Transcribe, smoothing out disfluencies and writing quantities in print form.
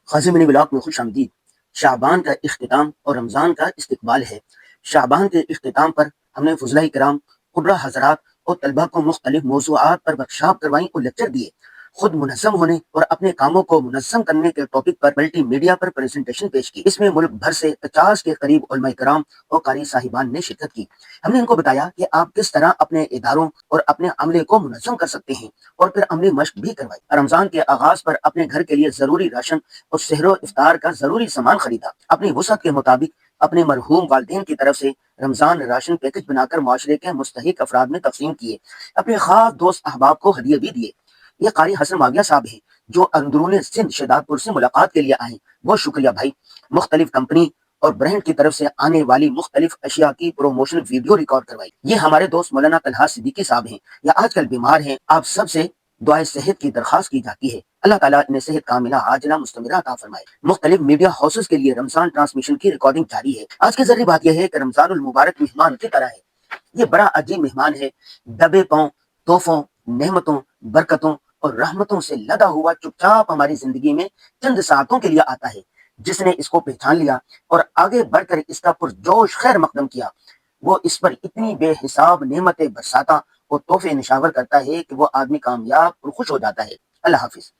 خازمین block میں خوش آمدید۔ شعبان کا اختتام اور رمضان کا استقبال ہے۔ شعبان کے اختتام پر ہم نے فضلاء کرام، قرہ حضرات اور طلبہ کو مختلف موضوعات پر ورکشاپ کروائیں اور لیکچر دیے۔ خود منظم ہونے اور اپنے کاموں کو منظم کرنے کے ٹاپک پر ملٹی میڈیا پر پریزنٹیشن پیش کی۔ اس میں ملک بھر سے 50 کے قریب علماء کرام اور قاری صاحبان نے شرکت کی۔ ہم نے ان کو بتایا کہ آپ کس طرح اپنے اداروں اور اپنے عملے کو منظم کر سکتے ہیں، اور پھر عملی مشق بھی کروائی۔ رمضان کے آغاز پر اپنے گھر کے لیے ضروری راشن اور سحر و افطار کا ضروری سامان خریدا۔ اپنی وسعت کے مطابق اپنے مرحوم والدین کی طرف سے رمضان راشن پیکج بنا کر معاشرے کے مستحق افراد میں تقسیم کیے۔ اپنے خاص دوست احباب کو ہدیے بھی دیے۔ یہ قاری حسن ماویہ صاحب ہیں جو اندرون سندھ شہداد پور سے ملاقات کے لیے آئے۔ بہت شکریہ بھائی۔ مختلف کمپنی اور برانڈ کی طرف سے آنے والی مختلف اشیاء کی پروموشن ویڈیو ریکارڈ کروائی۔ یہ ہمارے دوست مولانا طلحہ صدیقی صاحب ہیں، یہ آج کل بیمار ہیں۔ آپ سب سے دعائے صحت کی درخواست کی جاتی ہے۔ اللہ تعالیٰ انہیں صحت کاملہ عاجلہ مستمرہ عطا فرمائے۔ مختلف میڈیا ہاؤسز کے لیے رمضان ٹرانسمیشن کی ریکارڈنگ جاری ہے۔ آج کی ضروری بات یہ ہے کہ رمضان المبارک مہمان کی طرح ہے۔ یہ بڑا عجیب مہمان ہے، دبے پاؤں تحفوں، نعمتوں، برکتوں اور رحمتوں سے لدا ہوا چپ چاپ ہماری زندگی میں چند ساعتوں کے لیے آتا ہے۔ جس نے اس کو پہچان لیا اور آگے بڑھ کر اس کا پرجوش خیر مقدم کیا، وہ اس پر اتنی بے حساب نعمتیں برساتا اور تحفے نشاور کرتا ہے کہ وہ آدمی کامیاب اور خوش ہو جاتا ہے۔ اللہ حافظ۔